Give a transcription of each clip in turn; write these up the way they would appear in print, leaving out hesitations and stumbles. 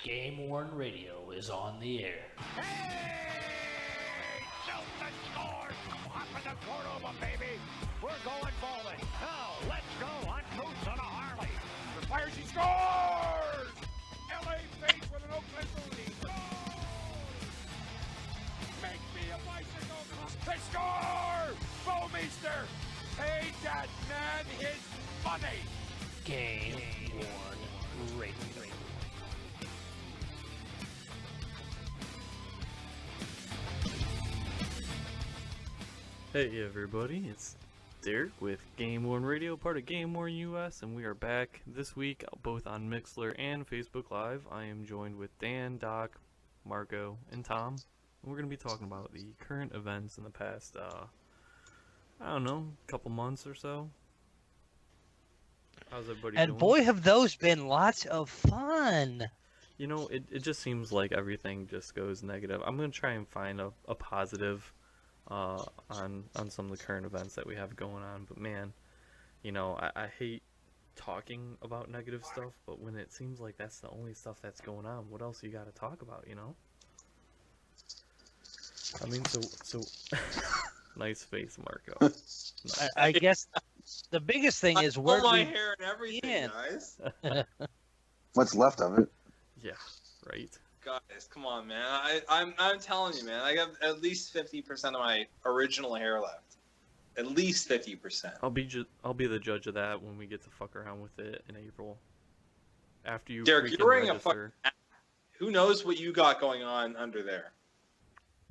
Game Worn Radio is on the air. Hey! Shelton scores! Off of the Cordova, baby! We're going bowling. Now, let's go on Moose on a Harley. The fire, she scores! L.A. face with an Oakland booty. Goal! Make me a bicycle. They score! Bowmeister paid that man his money. Game Worn Radio. Hey everybody, it's Derek with GameWorn Radio, part of GameWorn.us, and we are back this week both on Mixlr and Facebook Live. I am joined with Dan, Doc, Marco, and Tom. And we're going to be talking about the current events in the past, I don't know, couple months or so. How's everybody doing? And boy, have those been lots of fun. You know, it just seems like everything just goes negative. I'm going to try and find a positive on some of the current events that we have going on, but man, you know, I hate talking about negative stuff, but when it seems like that's the only stuff that's going on, what else you got to talk about, you know? I mean, so nice face, Marco. I guess the biggest thing is where my hair and everything, guys. What's left of it? Yeah, right. Guys, come on, man. I'm telling you, man. I got at least 50% of my original hair left. At least 50%. I'll be the judge of that when we get to fuck around with it in April. After you, Derek, you're wearing register. a fucking. Who knows what you got going on under there?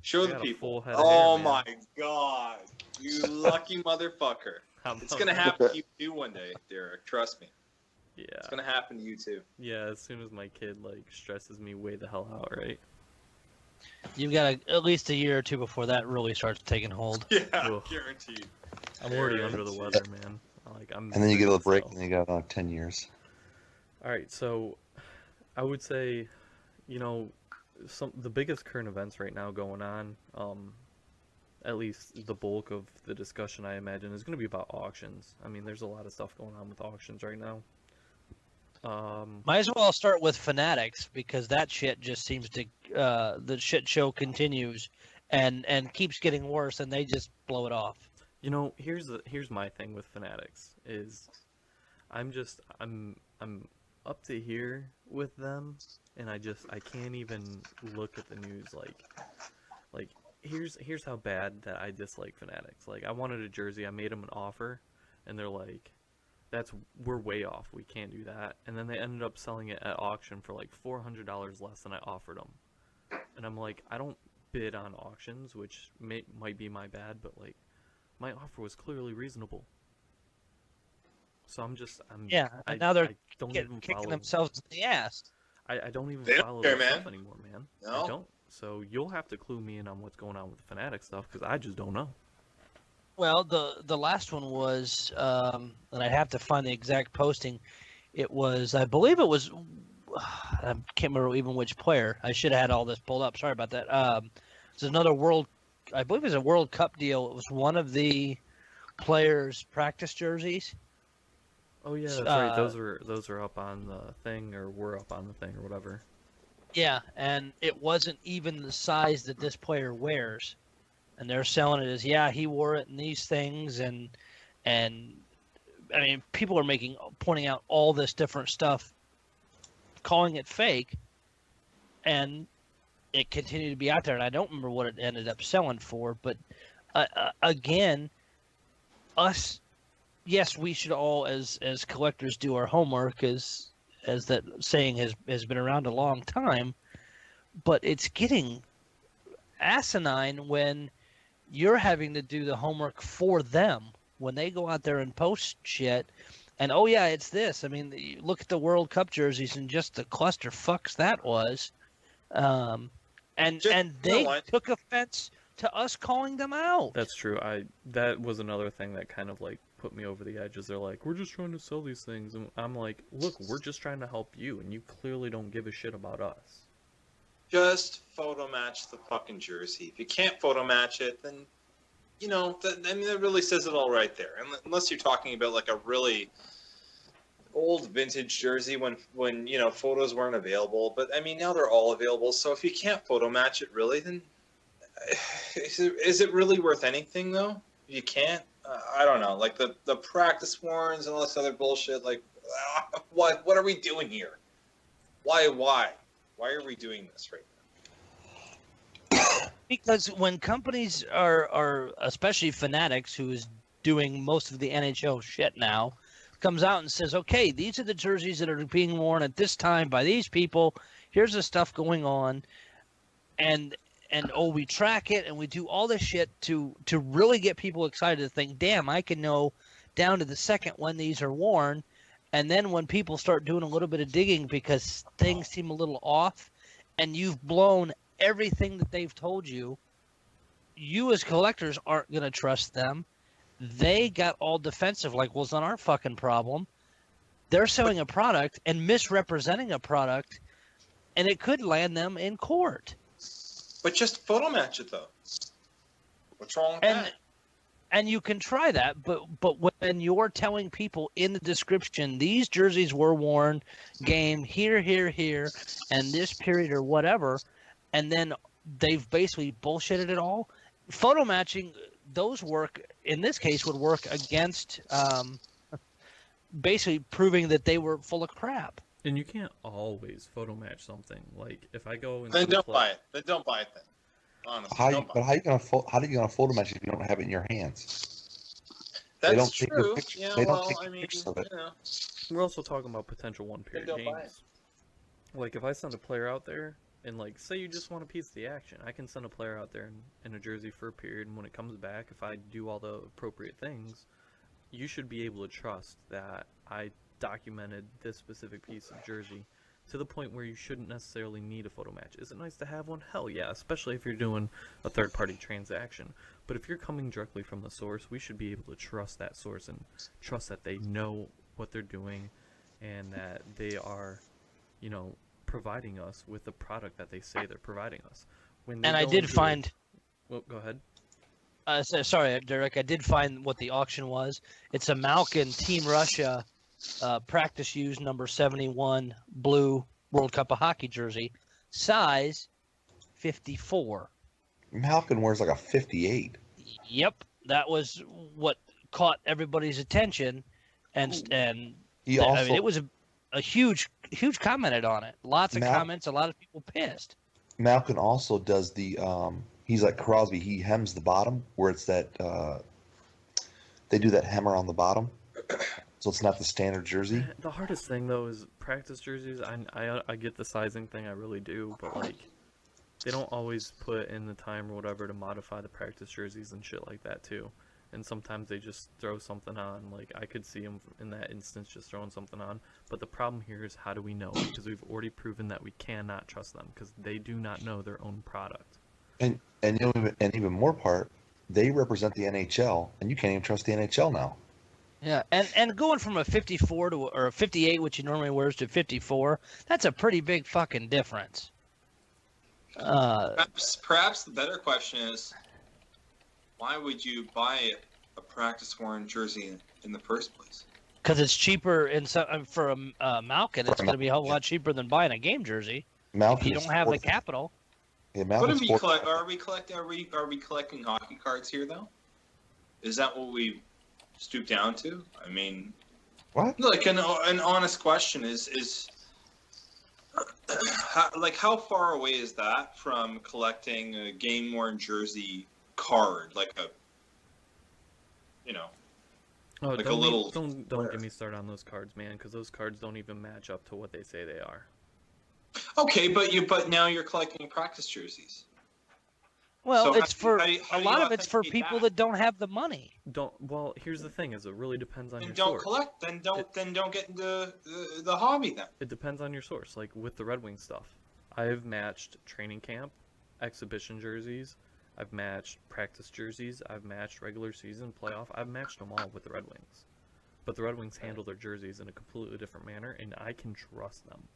Show the people. Full head of oh hair, my god, you lucky motherfucker! It's gonna happen to you too one day, Derek. Trust me. Yeah. It's gonna happen to you too. Yeah, as soon as my kid like stresses me way the hell out, right? You've got at least a year or two before that really starts taking hold. Yeah, Ugh. guaranteed. I'm already under the weather, man. And then you get a little break, and you got 10 years. All right, so I would say, you know, the biggest current events right now going on, at least the bulk of the discussion I imagine is going to be about auctions. I mean, there's a lot of stuff going on with auctions right now. Might as well start with Fanatics because that shit just seems to the shit show continues and keeps getting worse, and they just blow it off. You know, here's my thing with Fanatics is I'm up to here with them, and I can't even look at the news like here's how bad that I dislike Fanatics. Like, I wanted a jersey, I made them an offer, and they're like, we're way off, we can't do that. And then they ended up selling it at auction for like $400 less than I offered them. And I'm like, I don't bid on auctions, which might be my bad, but like, my offer was clearly reasonable. So I'm now they're kicking kicking themselves in the ass. I don't even They don't follow care, this man. stuff anymore, man. No. I don't. So you'll have to clue me in on what's going on with the Fanatic stuff, because I just don't know. Well, the last one was, and I'd have to find the exact posting. It was, I believe it was, I can't remember even which player. I should have had all this pulled up. Sorry about that. It's another I believe it was a World Cup deal. It was one of the players' practice jerseys. Oh yeah, that's right. Those are up on the thing, or were up on the thing, or whatever. Yeah, and it wasn't even the size that this player wears. And they're selling it as, yeah, he wore it in these things, and I mean, people are pointing out all this different stuff, calling it fake, and it continued to be out there. And I don't remember what it ended up selling for, but again, yes, we should all as collectors do our homework, as that saying has been around a long time, but it's getting asinine when you're having to do the homework for them when they go out there and post shit. And oh yeah, it's this. I mean, look at the World Cup jerseys and just the cluster fucks that was. And they took offense to us calling them out. That's true. That was another thing that kind of like put me over the edge. Is they're like, we're just trying to sell these things, and I'm like, look, we're just trying to help you, and you clearly don't give a shit about us. Just photo match the fucking jersey. If you can't photo match it, then, you know, that really says it all right there. Unless you're talking about like a really old vintage jersey when you know photos weren't available, but I mean now they're all available. So if you can't photo match it, really, then is it really worth anything though? You can't. I don't know. Like the practice warrants and all this other bullshit. Like, what are we doing here? Why are we doing this right now? Because when companies are especially Fanatics, who is doing most of the NHL shit now, comes out and says, okay, these are the jerseys that are being worn at this time by these people. Here's the stuff going on. And oh, we track it and we do all this shit to really get people excited to think, damn, I can know down to the second when these are worn. And then when people start doing a little bit of digging because things seem a little off and you've blown everything that they've told you, you as collectors aren't going to trust them. They got all defensive, like, well, it's not our fucking problem. They're selling a product and misrepresenting a product, and it could land them in court. But just photo match it, though. What's wrong with that? And you can try that, but when you're telling people in the description, these jerseys were worn, game, here, and this period or whatever, and then they've basically bullshitted it all, photo matching, those work, in this case, would work against basically proving that they were full of crap. And you can't always photo match something. Like if I go and then don't buy it. Then don't buy it. Then honestly, how are you gonna photo match if you don't have it in your hands? That's true. Yeah, they don't well, take I mean, pictures of it. you know. We're also talking about potential one-period Then don't buy games. Like if I send a player out there and like say you just want a piece of the action, I can send a player out there in a jersey for a period, and when it comes back, if I do all the appropriate things, you should be able to trust that I documented this specific piece of jersey to the point where you shouldn't necessarily need a photo match. Is it nice to have one? Hell yeah, especially if you're doing a third-party transaction. But if you're coming directly from the source, we should be able to trust that source and trust that they know what they're doing and that they are, you know, providing us with the product that they say they're providing us. When they and I did find... Well, go ahead. Sorry, Derek, I did find what the auction was. It's a Malkin Team Russia practice use number 71 blue World Cup of Hockey jersey, size 54. Malkin wears like a 58. Yep, that was what caught everybody's attention, and He also, I mean, it was a huge commented on it. Lots of comments, a lot of people pissed. Malkin also does the he's like Crosby. He hems the bottom where it's that they do that hemmer on the bottom. So it's not the standard jersey. The hardest thing though is practice jerseys. I get the sizing thing, I really do, but like they don't always put in the time or whatever to modify the practice jerseys and shit like that too. And sometimes they just throw something on. Like I could see them in that instance just throwing something on. But the problem here is how do we know? Because we've already proven that we cannot trust them because they do not know their own product. And even more part, they represent the NHL, and you can't even trust the NHL now. Yeah, and going from a 54 to or a 58, which you normally wears, to 54, that's a pretty big fucking difference. Perhaps the better question is, why would you buy a practice worn jersey in the first place? Because it's cheaper for a Malkin. It's going to be a whole lot cheaper than buying a game jersey. Malkin, if you don't have the capital. Yeah, What do we collect? Are we collecting hockey cards here though? Is that what we stoop down to? I mean, what? Like an honest question is how far away is that from collecting a game worn jersey card, like a, you know, like a little. Don't get me started on those cards, man, because those cards don't even match up to what they say they are. Okay, but now you're collecting practice jerseys. Well, So it's for a lot of it's for people that don't have the money. Well, here's the thing: is it really depends on your don't source. collect. Then don't get into the hobby then. It depends on your source. Like with the Red Wings stuff, I've matched training camp, exhibition jerseys. I've matched practice jerseys. I've matched regular season, playoff. I've matched them all with the Red Wings. But the Red Wings handle their jerseys in a completely different manner, and I can trust them.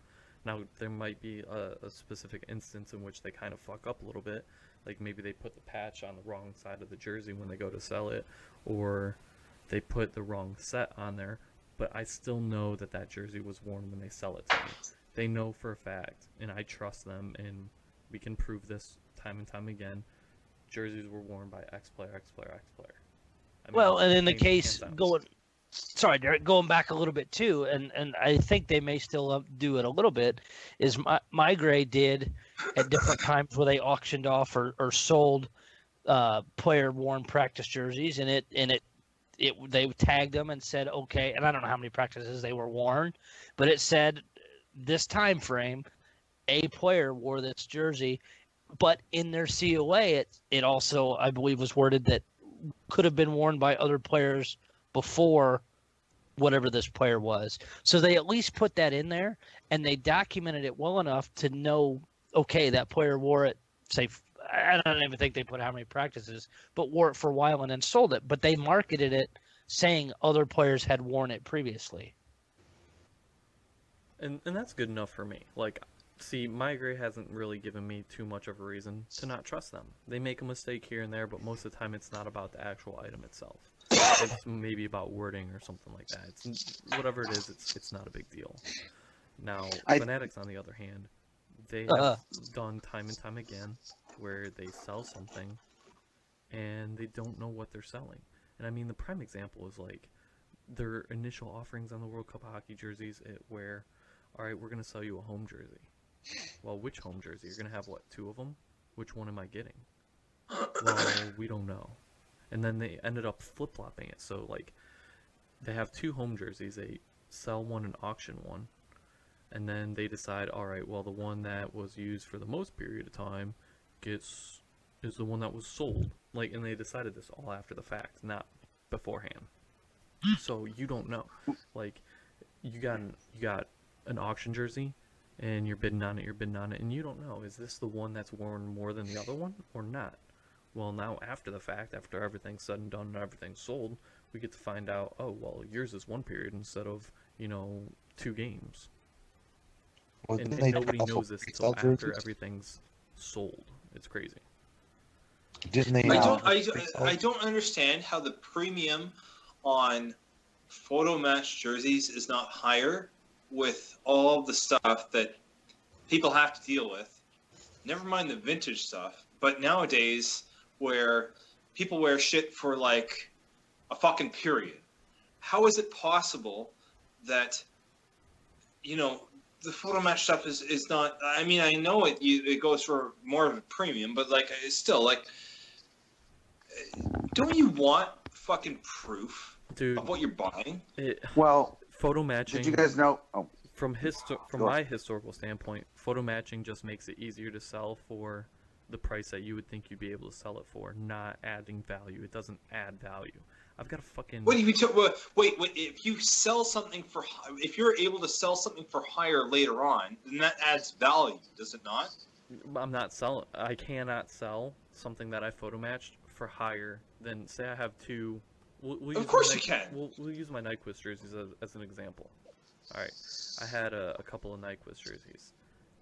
Now, there might be a specific instance in which they kind of fuck up a little bit. Like maybe they put the patch on the wrong side of the jersey when they go to sell it, or they put the wrong set on there. but I still know that that jersey was worn when they sell it to me. They know for a fact, and I trust them, and we can prove this time and time again. Jerseys were worn by X player, X player, X player. I mean, Well, and in the hands case down. sorry, Derek, going back a little bit too, and I think they may still do it a little bit, is my grade did at different times where they auctioned off or sold player worn practice jerseys, and it they tagged them and said okay, and I don't know how many practices they were worn, but it said this time frame a player wore this jersey, but in their COA it also I believe was worded that could have been worn by other players before whatever this player was. So they at least put that in there, and they documented it well enough to know, okay, that player wore it, say, I don't even think they put how many practices, but wore it for a while and then sold it. But they marketed it saying other players had worn it previously. And that's good enough for me. Like, see, my grade hasn't really given me too much of a reason to not trust them. They make a mistake here and there, but most of the time it's not about the actual item itself. It's maybe about wording or something like that. It's whatever it is. It's not a big deal. Now, Fanatics, on the other hand, they have done time and time again where they sell something and they don't know what they're selling. And I mean, the prime example is like their initial offerings on the World Cup hockey jerseys, where, all right, we're gonna sell you a home jersey. Well, which home jersey? You're gonna have what, 2 of them? Which one am I getting? Well, we don't know. And then they ended up flip-flopping it. So, like, they have 2 home jerseys. They sell one and auction one. And then they decide, all right, well, the one that was used for the most period of time is the one that was sold. Like, and they decided this all after the fact, not beforehand. So you don't know. Like, you got an auction jersey, and you're bidding on it, and you don't know, is this the one that's worn more than the other one or not? Well, now after the fact, after everything's said and done and everything's sold, we get to find out, oh, well, yours is 1 period instead of, 2 games. Well, And didn't they nobody also knows this resell until after jerseys? everything's sold. It's crazy. Didn't they? I don't understand how the premium on photo match jerseys is not higher with all the stuff that people have to deal with. Never mind the vintage stuff, but nowadays where people wear shit for like a fucking period. How is it possible that the photo match stuff is not? I mean, I know it goes for more of a premium, but like it's still like, don't you want fucking proof, Dude, of what you're buying? Well, Photo matching. did you guys know? Oh, From Go my historical standpoint, photo matching just makes it easier to sell for the price that you would think you'd be able to sell it for, not adding value. It doesn't add value. I've got a fucking... Wait, if you sell something for... If you're able to sell something for higher later on, then that adds value, does it not? I'm not selling... I cannot sell something that I photo matched for higher than... Say I have 2... Of course you can. We'll use my Nyquist jerseys as an example. Alright, I had a couple of Nyquist jerseys.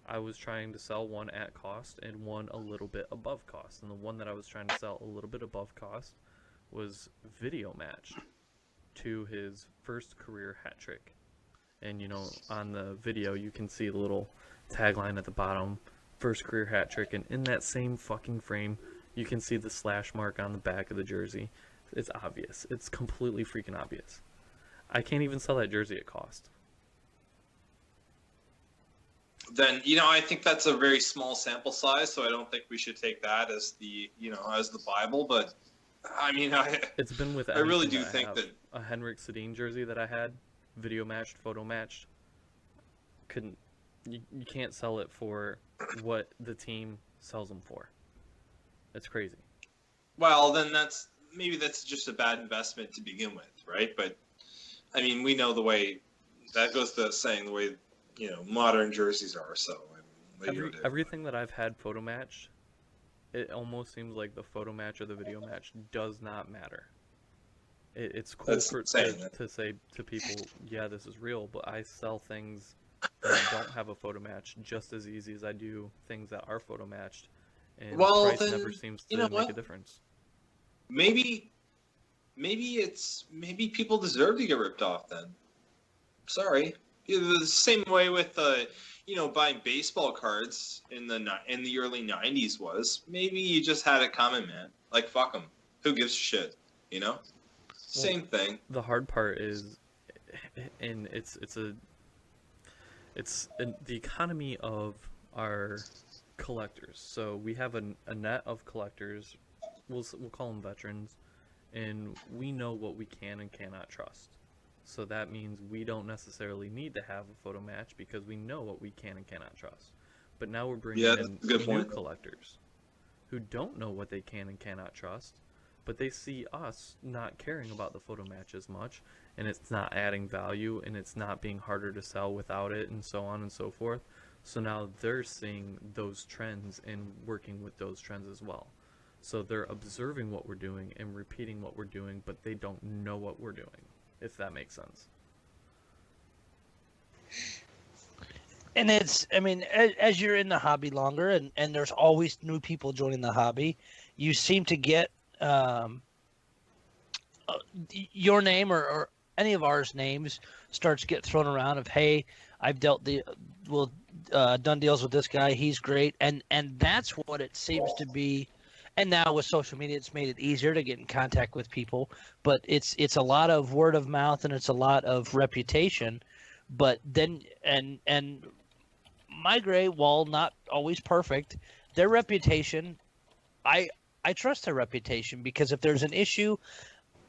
I was trying to sell one at cost and one a little bit above cost. And the one that I was trying to sell a little bit above cost was video matched to his first career hat trick. And on the video you can see the little tagline at the bottom, first career hat trick, and in that same fucking frame you can see the slash mark on the back of the jersey. It's obvious. It's completely freaking obvious. I can't even sell that jersey at cost. Then I think that's a very small sample size, so I don't think we should take that as the as the Bible. But I mean, it's been with. I really do that think that a Henrik Sedin jersey that I had, video matched, photo matched, you can't sell it for what the team sells them for. That's crazy. Well, then that's just a bad investment to begin with, right? But I mean, we know the way that goes to saying the way modern jerseys are. So everything that I've had photo matched, it almost seems like the photo match or the video match does not matter. It's cool to say to people, yeah, this is real, but I sell things that don't have a photo match just as easy as I do things that are photo matched, and the price never seems to make a difference. Maybe people deserve to get ripped off then. Sorry. Yeah, the same way with buying baseball cards in the early '90s was. Maybe you just had it coming, man. Like fuck them. Who gives a shit? You know. Same thing. The hard part is, and the economy of our collectors. So we have a net of collectors. We'll call them veterans, and we know what we can and cannot trust. So that means we don't necessarily need to have a photo match because we know what we can and cannot trust. But now we're bringing Yeah, in that's a good new point. collectors who don't know what they can and cannot trust, but they see us not caring about the photo match as much, and it's not adding value, and it's not being harder to sell without it, and so on and so forth. So now they're seeing those trends and working with those trends as well. So they're observing what we're doing and repeating what we're doing, but they don't know what we're doing, if that makes sense. And I mean, as you're in the hobby longer, and there's always new people joining the hobby, you seem to get your name or any of ours names starts to get thrown around of, hey, I've done deals with this guy, he's great, and that's what it seems to be. And now with social media, it's made it easier to get in contact with people, but it's a lot of word of mouth and it's a lot of reputation. But then and Migrate, while not always perfect, their reputation, I trust their reputation, because if there's an issue,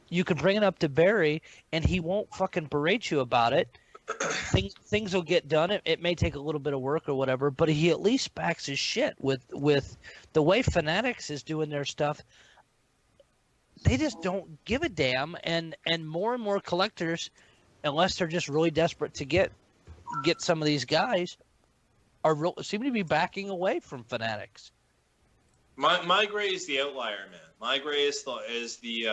you can bring it up to Barry and he won't fucking berate you about it. Things will get done. It may take a little bit of work or whatever, but he at least backs his shit with the way Fanatics is doing their stuff. They just don't give a damn, and more collectors, unless they're just really desperate to get some of these guys, seem to be backing away from Fanatics. My Gray is the outlier, man. My Gray is the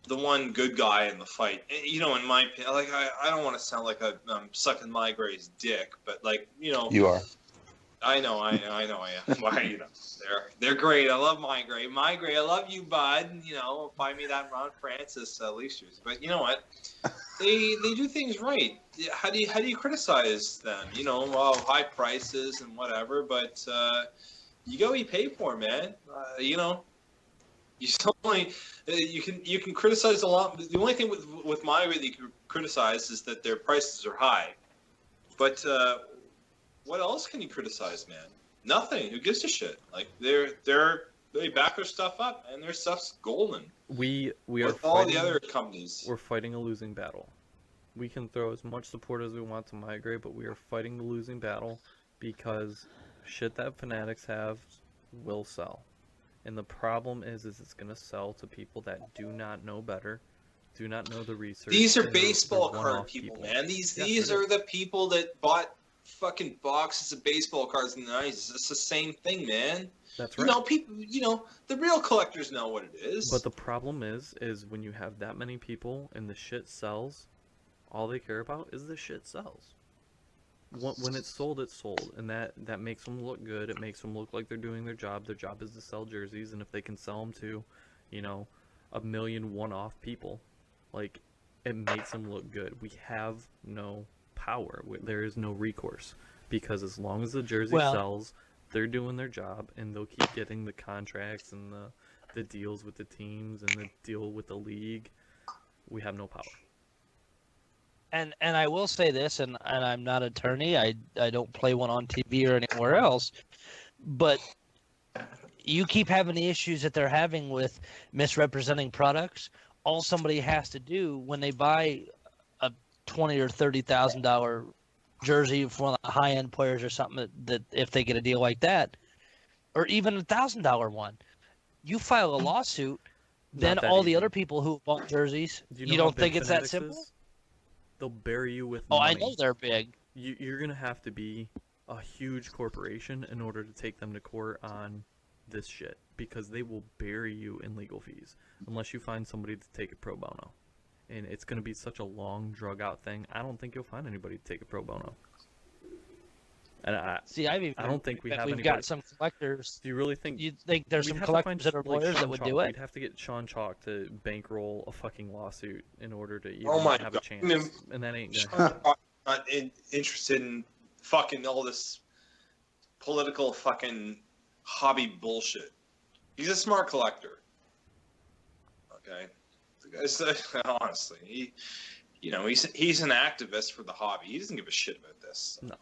the one good guy in the fight. In my opinion, like I don't want to sound like I'm sucking My Gray's dick, but like You are. I know I am. Why they're great. I love My Gray. My Gray, I love you, bud. Find me that Ron Francis leashers. But you know what? They do things right. How do you criticize them? High prices and whatever, but you go, you pay for, man. You only you can criticize a lot. The only thing with my way that you can criticize is that their prices are high. But what else can you criticize, man? Nothing. Who gives a shit? Like they back their stuff up, and their stuff's golden. We are with all the other companies. We're fighting a losing battle. We can throw as much support as we want to Migrate, but we are fighting the losing battle because shit that Fanatics have will sell. And the problem is it's going to sell to people that do not know better, do not know the research. These are baseball card people, man. These are the people that bought fucking boxes of baseball cards in the 90s. It's the same thing, man. That's right. People, the real collectors know what it is. But the problem is when you have that many people and the shit sells, all they care about is the shit sells. When it's sold, it's sold, and that makes them look good. It makes them look like they're doing their job. Their job is to sell jerseys, and if they can sell them to, 1 million one-off people, like, it makes them look good. We have no power. There is no recourse, because as long as the jersey sells, they're doing their job, and they'll keep getting the contracts and the deals with the teams and the deal with the league. We have no power. And I will say this, and I'm not an attorney. I don't play one on TV or anywhere else. But you keep having the issues that they're having with misrepresenting products. All somebody has to do when they buy a $20,000 or $30,000 jersey for one of the high-end players or something, that if they get a deal like that, or even $1,000 one, you file a lawsuit. Then all the other people who bought jerseys, you don't think it's that simple? They'll bury you with money. money. I know they're big. You're going to have to be a huge corporation in order to take them to court on this shit, because they will bury you in legal fees unless you find somebody to take it pro bono. And it's going to be such a long, drug-out thing. I don't think you'll find anybody to take it pro bono. And I See, I don't think we have we've anybody. got some collectors. Do you really think You think there's we'd some have to find collectors that are like lawyers Sean that would Chalk. do it? We'd have to get Sean Chalk to bankroll a fucking lawsuit in order to even Oh my have God. a chance, I mean, and that ain't gonna Sean happen. Chalk's not interested in fucking all this political fucking hobby bullshit. He's a smart collector. Okay, the guy's honestly, he's an activist for the hobby. He doesn't give a shit about this. No.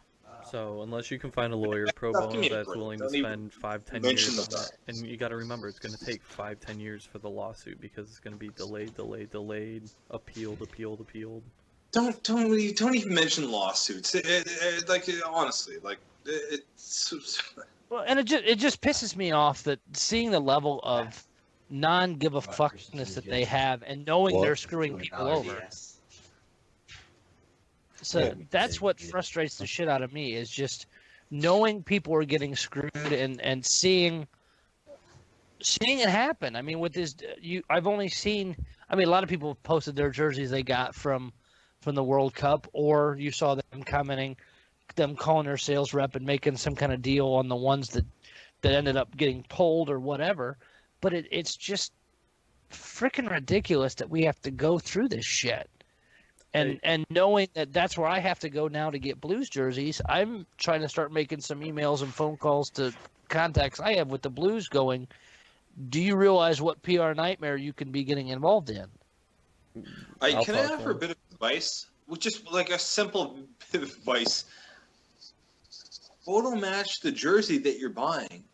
So unless you can find a lawyer pro Give bono me a that's break. willing to Don't even spend 5-10 mention years on that. it, and you got to remember it's going to take 5-10 years for the lawsuit because it's going to be delayed, appealed. Don't even mention lawsuits. Honestly, it's Well, and it just pisses me off that seeing the level of non-give a fuckness that they have, and knowing they're screwing people over. So that's what frustrates the shit out of me, is just knowing people are getting screwed and seeing it happen. I mean, with this, I've only seen. I mean, a lot of people have posted their jerseys they got from the World Cup, or you saw them commenting, them calling their sales rep and making some kind of deal on the ones that ended up getting pulled or whatever. But it's just freaking ridiculous that we have to go through this shit. And knowing that that's where I have to go now to get Blues jerseys, I'm trying to start making some emails and phone calls to contacts I have with the Blues going, do you realize what PR nightmare you can be getting involved in? Can I offer a bit of advice? Just like a simple bit of advice. Photo match the jersey that you're buying,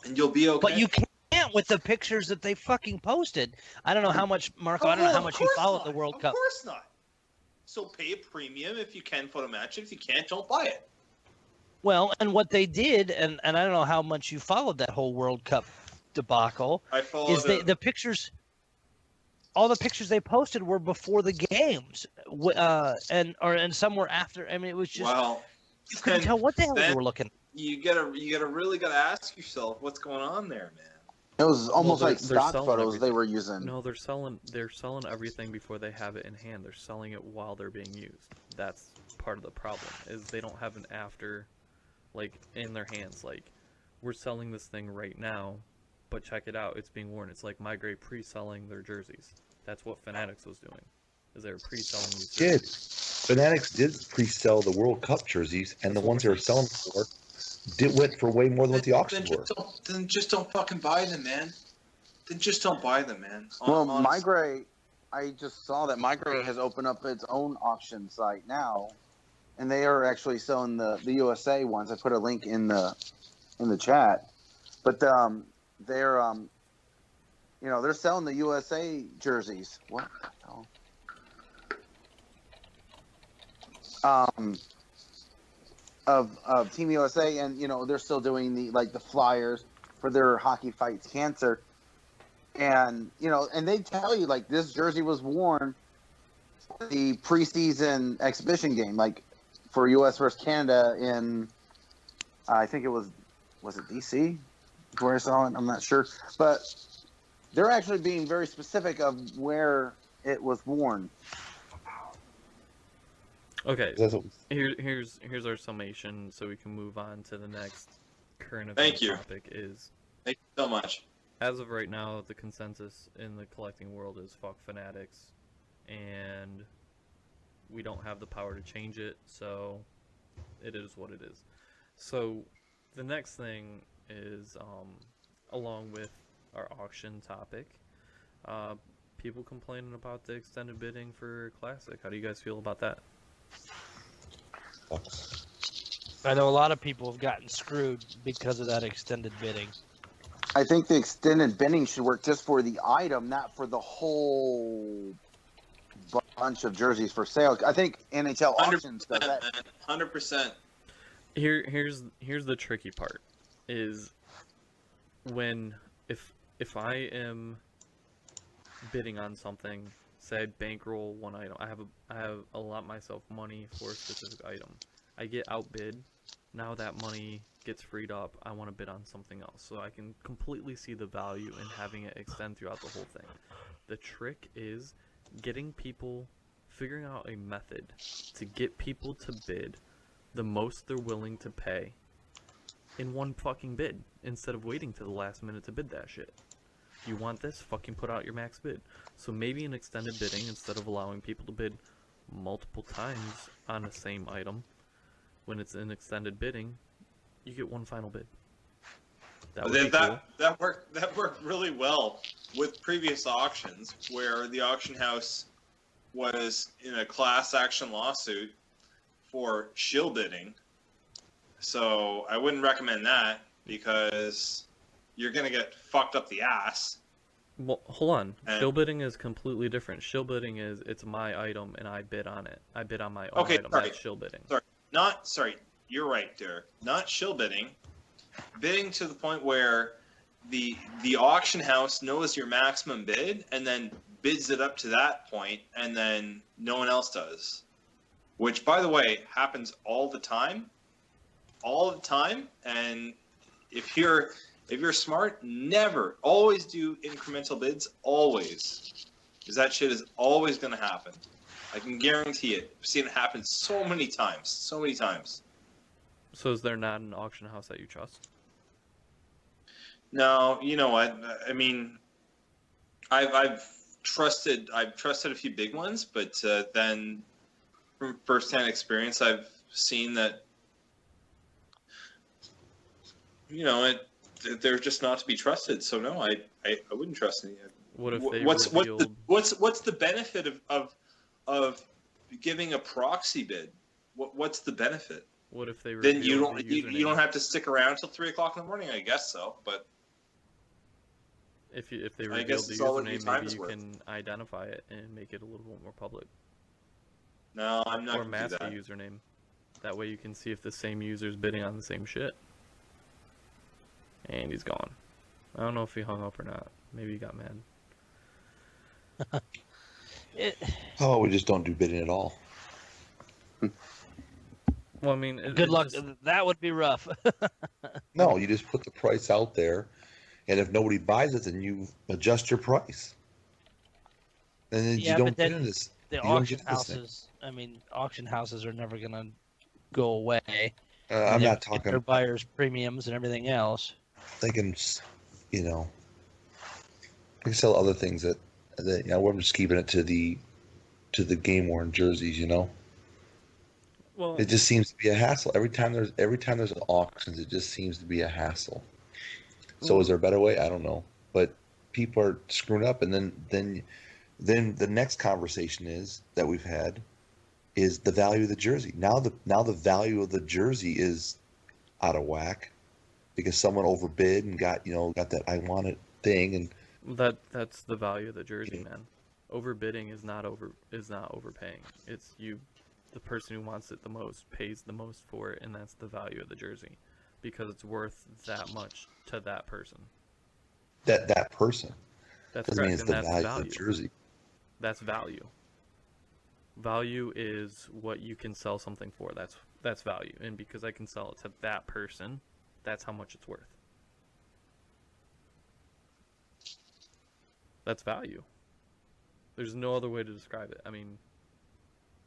and you'll be okay. But you can't with the pictures that they fucking posted. I don't know how much, Marco, I don't know how much you followed the World Cup. Of course not. So pay a premium if you can photo match it. If you can't, don't buy it. Well, and what they did, and I don't know how much you followed that whole World Cup debacle, I followed the pictures. All the pictures they posted were before the games, and some were after. I mean, it was just you couldn't tell what the hell you were looking. You really gotta ask yourself what's going on there, man. It was almost like they're stock selling photos they everything. were using. No, they're selling everything before they have it in hand. They're selling it while they're being used. That's part of the problem, is they don't have an after, like, in their hands. Like, we're selling this thing right now, but check it out, it's being worn. It's like Migrate pre-selling their jerseys. That's what Fanatics was doing, is they were pre-selling these jerseys. Fanatics did pre-sell the World Cup jerseys, and the ones they were selling for went for way more than what the auctions were. Then just don't fucking buy them, man. Then just don't buy them, man. Well, Honestly. Migrate, I just saw that Migrate has opened up its own auction site now, and they are actually selling the USA ones. I put a link in the chat, but they're they're selling the USA jerseys. What the hell? Of Team USA, and they're still doing the flyers for their Hockey Fights Cancer, and and they tell you like this jersey was worn for the preseason exhibition game, like for US versus Canada in I think it was it DC where I saw it. I'm not sure, but they're actually being very specific of where it was worn. Okay, here's our summation, so we can move on to the next current event topic. Thank you so much. As of right now, the consensus in the collecting world is fuck Fanatics, and we don't have the power to change it, so it is what it is. So the next thing is, along with our auction topic, people complaining about the extended bidding for Classic. How do you guys feel about that? I know a lot of people have gotten screwed because of that extended bidding. I think the extended bidding should work just for the item, not for the whole bunch of jerseys for sale. I think NHL auctions does that. 100%. Here's the tricky part, is when if I am bidding on something, say I bankroll one item, I have allot myself money for a specific item. I get outbid. Now that money gets freed up, I want to bid on something else. So I can completely see the value in having it extend throughout the whole thing. The trick is figuring out a method to get people to bid the most they're willing to pay in one fucking bid instead of waiting to the last minute to bid that shit. You want this? Fucking put out your max bid. So maybe an extended bidding instead of allowing people to bid multiple times on the same item. When it's an extended bidding, you get one final bid. That would be cool. That worked really well with previous auctions where the auction house was in a class action lawsuit for shill bidding. So I wouldn't recommend that because you're gonna get fucked up the ass. Well, hold on. Shill bidding is completely different. Shill bidding is it's my item and I bid on it. I bid on my own item. Sorry. That's shill bidding. Sorry. You're right, Derek. Not shill bidding. Bidding to the point where the auction house knows your maximum bid and then bids it up to that point, and then no one else does. Which, by the way, happens all the time. And if you're smart, always do incremental bids, always, because that shit is always going to happen. I can guarantee it. I've seen it happen so many times. So is there not an auction house that you trust? No, you know what? I mean, I've trusted a few big ones, but then from firsthand experience, I've seen that they're just not to be trusted. So no, I wouldn't trust any. What if they what's the benefit of giving a proxy bid? What's the benefit? What if they then you don't have to stick around till 3 o'clock in the morning? I guess so, but if they reveal the username, maybe you can identify it and make it a little bit more public. No, I'm not. Or mask the username. That way you can see if the same user's bidding on the same shit. And he's gone. I don't know if he hung up or not. Maybe he got mad. Oh, we just don't do bidding at all. Well, I mean, good luck. That would be rough. No, you just put the price out there, and if nobody buys it, then you adjust your price. And then you don't get into this. The auction houses. I mean, auction houses are never gonna go away. I'm not talking their buyers' premiums and everything else. They can, they can sell other things that we're just keeping it to the GameWorn jerseys, Well, it just seems to be a hassle. Every time there's auctions, it just seems to be a hassle. So is there a better way? I don't know. But people are screwing up, and then the next conversation that we've had is the value of the jersey. Now the value of the jersey is out of whack because someone overbid and got that I want it thing, and that's the value of the jersey, man. Overbidding is not overpaying. It's the person who wants it the most pays the most for it, and that's the value of the jersey because it's worth that much to that person. That person. That's doesn't correct, mean it's the value of the jersey. That's value. Value is what you can sell something for. That's value, and because I can sell it to that person, that's how much it's worth. That's value. There's no other way to describe it. I mean,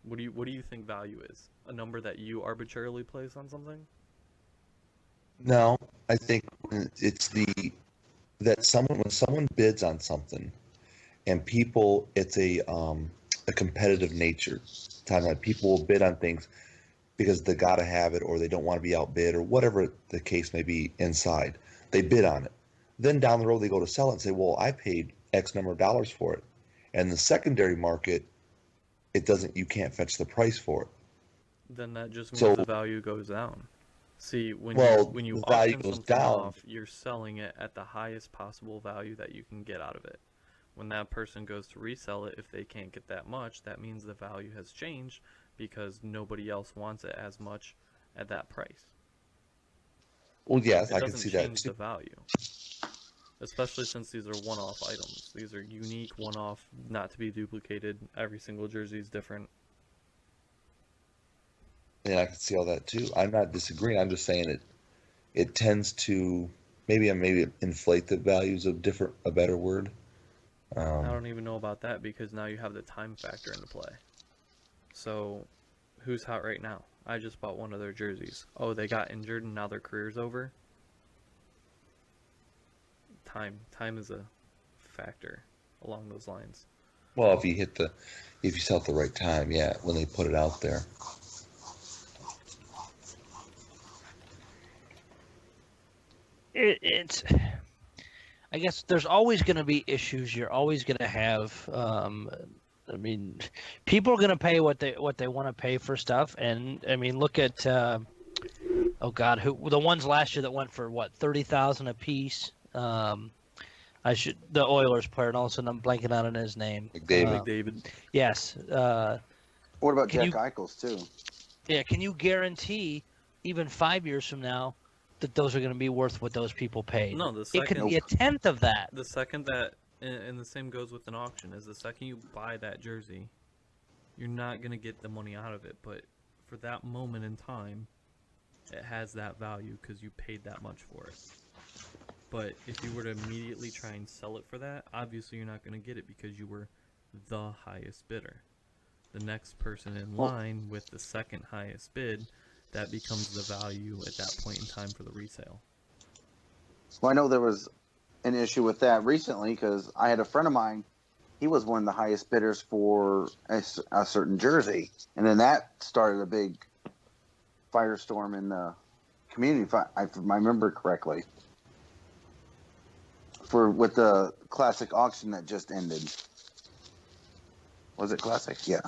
what do you think value is? A number that you arbitrarily place on something? No, I think it's when someone bids on something, and it's a competitive nature. Time that people will bid on things because they gotta have it, or they don't want to be outbid, or whatever the case may be. Inside, they bid on it. Then down the road, they go to sell it and say, "Well, I paid X number of dollars for it," and the secondary market, you can't fetch the price for it. Then that just means the value goes down. See, when you value auction goes something down, off, you're selling it at the highest possible value that you can get out of it. When that person goes to resell it, if they can't get that much, that means the value has changed because nobody else wants it as much at that price. Well, yes, I can see that too. The value, especially since these are one-off items. These are unique, one-off, not to be duplicated. Every single jersey is different. Yeah, I can see all that too. I'm not disagreeing. I'm just saying it tends to maybe inflate the values of a better word. I don't even know about that because now you have the time factor into play. So, who's hot right now? I just bought one of their jerseys. Oh, they got injured and now their career's over. Time is a factor along those lines. Well, if you sell at the right time, yeah, when they put it out there. It's. I guess there's always going to be issues. You're always going to have. I mean, people are going to pay what they want to pay for stuff, and I mean, look at. Oh God, the ones last year that went for what 30,000 a piece. The Oilers player, and all of a sudden I'm blanking out on his name. McDavid. McDavid. Yes. What about Can Jack you- Eichels too? Yeah. Can you guarantee even 5 years from now that those are going to be worth what those people paid? No, the It could second be a tenth of that. the second that and the same goes with an auction is the second you buy that jersey, you're not gonna get the money out of it, but for that moment in time, it has that value because you paid that much for it. But if you were to immediately try and sell it for that, obviously you're not gonna get it because you were the highest bidder. The next person in line with the second highest bid, that becomes the value at that point in time for the resale. Well, I know there was an issue with that recently because I had a friend of mine. He was one of the highest bidders for a certain jersey, and then that started a big firestorm in the community. If I remember correctly, with the classic auction that just ended. Was it classic? Yeah.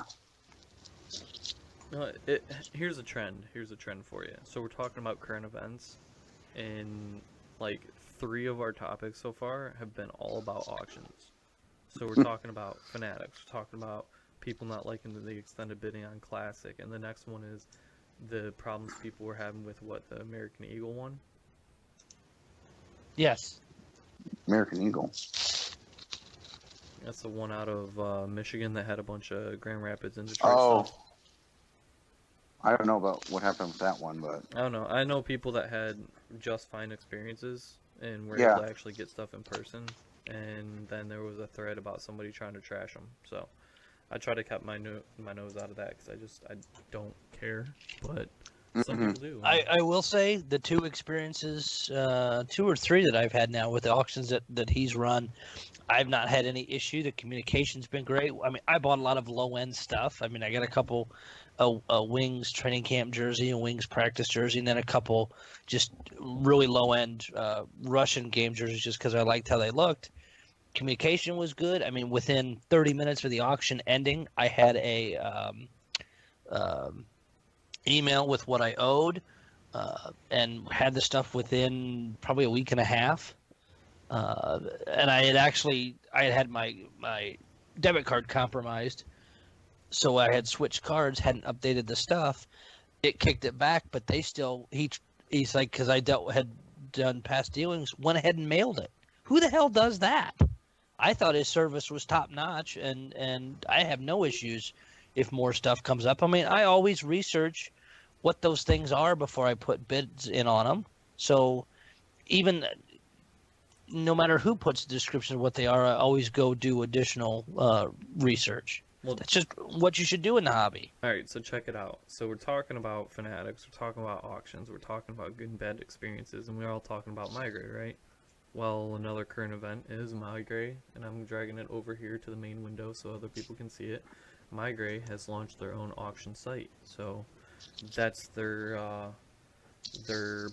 No, here's a trend. Here's a trend for you. So we're talking about current events, and like 3 of our topics so far have been all about auctions. So we're talking about Fanatics. We're talking about people not liking the extended bidding on Classic, and the next one is the problems people were having with the American Eagle one. Yes. American Eagle. That's the one out of Michigan that had a bunch of Grand Rapids and Detroit Oh. stuff. I don't know about what happened with that one, but I don't know. I know people that had just fine experiences and were Yeah. able to actually get stuff in person. And then there was a thread about somebody trying to trash them. So I try to keep my nose out of that because I don't care. But some Mhm. people do. I will say the 2 experiences, 2 or 3 that I've had now with the auctions that he's run, I've not had any issue. The communication's been great. I mean, I bought a lot of low end stuff. I mean, I got a couple a Wings training camp jersey, a Wings practice jersey, and then a couple just really low end Russian game jerseys just because I liked how they looked. Communication was good. I mean, within 30 minutes of the auction ending, I had a email with what I owed, and had the stuff within probably a week and a half. And I had my debit card compromised, so I had switched cards, hadn't updated the stuff. It kicked it back, but he's like, because had done past dealings, went ahead and mailed it. Who the hell does that? I thought his service was top notch, and I have no issues if more stuff comes up. I mean, I always research what those things are before I put bids in on them. So even no matter who puts the description of what they are, I always go do additional research. Well, That's just what you should do in the hobby. all right, so check it out. So we're talking about Fanatics, we're talking about auctions, we're talking about good and bad experiences, and we're all talking about Migrate, right? Well, another current event is Migrate, and I'm dragging it over here to the main window so other people can see it. Migrate has launched their own auction site, so that's their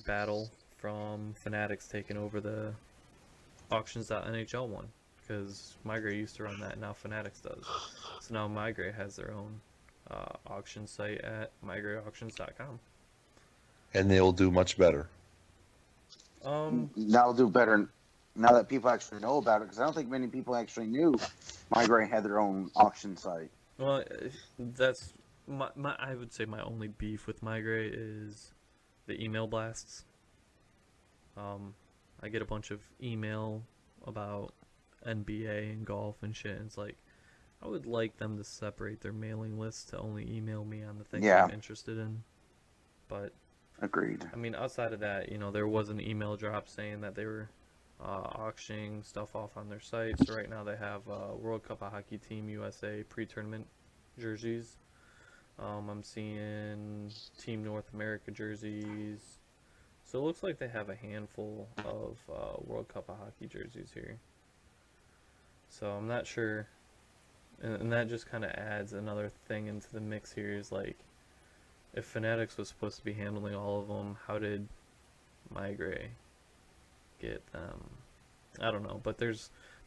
battle from Fanatics taking over the auctions.nhl one, because Migrate used to run that, and now Fanatics does. So now Migrate has their own auction site at migrateauctions.com. And they'll do much better. now they'll do better now that people actually know about it, because I don't think many people actually knew Migrate had their own auction site. Well, that's I would say my only beef with Migrate is the email blasts. I get a bunch of email about NBA and golf and shit, and it's like, I would like them to separate their mailing list to only email me on the things Yeah. I'm interested in. But Agreed. I mean, outside of that, there was an email drop saying that they were auctioning stuff off on their site. So right now they have World Cup of Hockey Team USA pre-tournament jerseys I'm seeing Team North America jerseys. So it looks like they have a handful of World Cup of Hockey jerseys here. So I'm not sure. And that just kind of adds another thing into the mix here is like, if Fanatics was supposed to be handling all of them, how did Migray get them? I don't know, but they're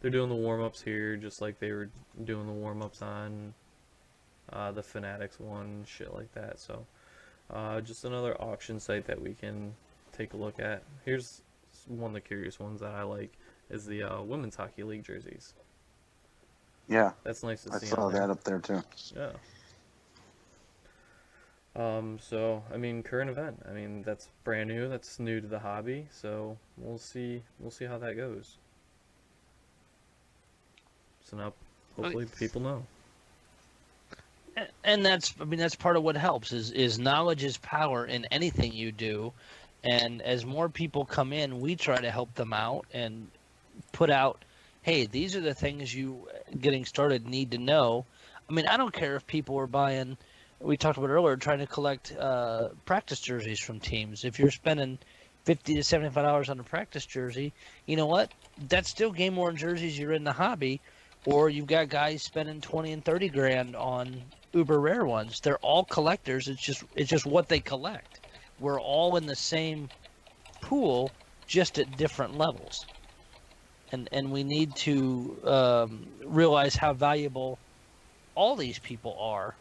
doing the warm-ups here just like they were doing the warm-ups on the Fanatics one, shit like that. So just another auction site that we can take a look at. Here's one of the curious ones that I like is the Women's Hockey League jerseys. Yeah, That's nice to I see. saw on there. that up there too. Yeah. So I mean, current event. I mean, that's brand new. That's new to the hobby. So we'll see. We'll see how that goes. So now, hopefully, people know. And that's, I mean, that's part of what helps is knowledge is power in anything you do. And as more people come in, we try to help them out and put out, hey, these are the things you getting started need to know. I mean, I don't care if people are buying, we talked about earlier, trying to collect practice jerseys from teams. If you're spending $50 to $75 on a practice jersey, you know what? That's still game worn jerseys. You're in the hobby, or you've got guys spending 20 and 30 grand on uber rare ones. They're all collectors. It's just what they collect. We're all in the same pool, just at different levels. And we need to realize how valuable all these people are,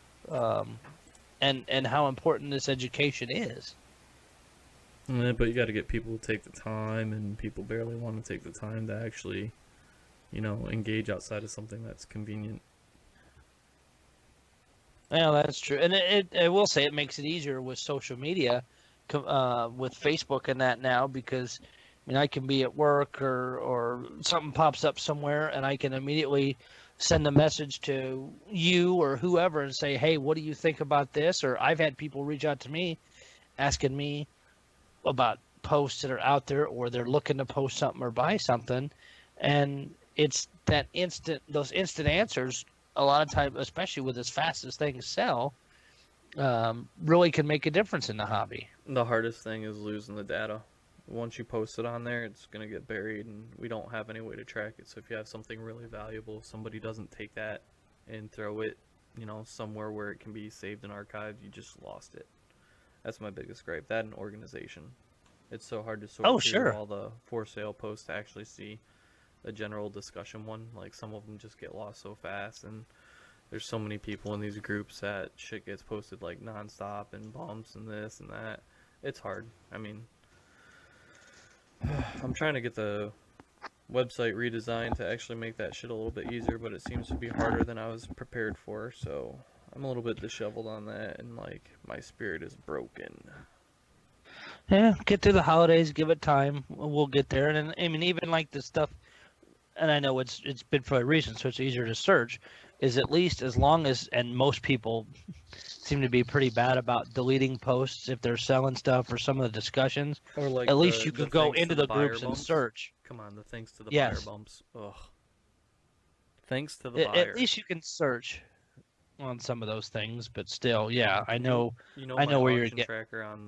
and how important this education is. Yeah, but you got to get people to take the time, and people barely want to take the time to actually, engage outside of something that's convenient. Yeah, that's true. And I will say it makes it easier with social media, with Facebook and that now, because I mean, I can be at work or something pops up somewhere, and I can immediately send a message to you or whoever and say, hey, what do you think about this? Or I've had people reach out to me asking me about posts that are out there, or they're looking to post something or buy something. And it's those instant answers, a lot of time, especially with as fast as things sell, really can make a difference in the hobby. The hardest thing is losing the data. Once you post it on there, it's going to get buried, and we don't have any way to track it. So if you have something really valuable, if somebody doesn't take that and throw it, somewhere where it can be saved and archived, you just lost it. That's my biggest gripe. That and organization. It's so hard to sort through all the for sale posts to actually see a general discussion one. Like, some of them just get lost so fast, and there's so many people in these groups that shit gets posted like nonstop, and bumps and this and that. It's hard. I mean, I'm trying to get the website redesigned to actually make that shit a little bit easier, but it seems to be harder than I was prepared for, so I'm a little bit disheveled on that, and like, my spirit is broken. Yeah, get through the holidays, give it time. We'll get there. And I mean, even like the stuff, and I know it's been for a reason, so it's easier to search, is at least as long as, and most people seem to be pretty bad about deleting posts if they're selling stuff or some of the discussions. Or like, at least you can go into the groups and search. Come on, the thanks to the buyer bumps. Ugh. Thanks to the buyer. At least you can search on some of those things, but still, yeah, I know. I know where my you're auction tracker on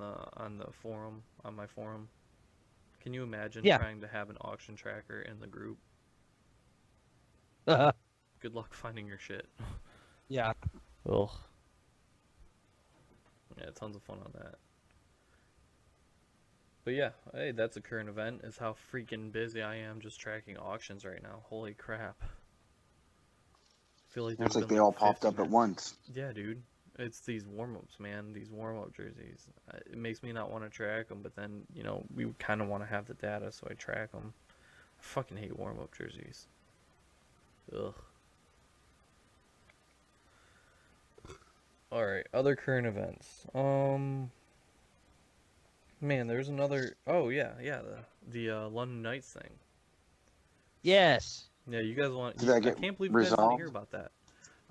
the forum, on my forum. Can you imagine trying to have an auction tracker in the group? Good luck finding your shit. Yeah. Ugh. Yeah, tons of fun on that. But yeah, hey, that's a current event, is how freaking busy I am just tracking auctions right now. Holy crap. I feel like it's like they all popped up at once. Yeah, dude. It's these warm-ups, man. These warm-up jerseys. It makes me not want to track them, but then, we kind of want to have the data, so I track them. I fucking hate warm-up jerseys. Ugh. Alright, other current events. Man, there's another... Oh, yeah, the London Knights thing. Yes. Yeah, you guys want... Did that I get can't believe you guys didn't hear about that.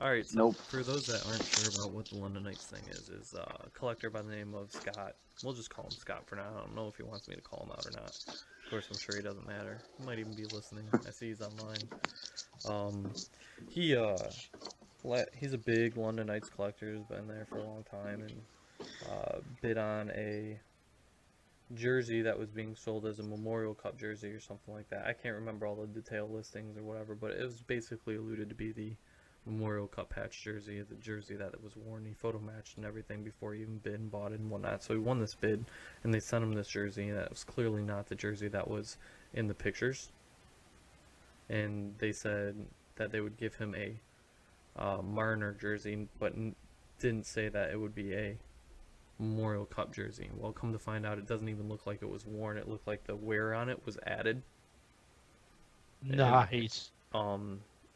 Alright, so Nope. for those that aren't sure about what the London Knights thing is a collector by the name of Scott. We'll just call him Scott for now. I don't know if he wants me to call him out or not. Of course, I'm sure he doesn't matter. He might even be listening. I see he's online. He he's a big London Knights collector. Has been there for a long time, and bid on a jersey that was being sold as a Memorial Cup jersey or something like that. I can't remember all the detail listings or whatever, but it was basically alluded to be the Memorial Cup patch jersey, the jersey that was worn. He photo matched and everything before he even bid and bought it and whatnot. So he won this bid, and they sent him this jersey, and that was clearly not the jersey that was in the pictures. And they said that they would give him a Marner jersey, but didn't say that it would be a Memorial Cup jersey. Well, come to find out, it doesn't even look like it was worn. It looked like the wear on it was added. Nice.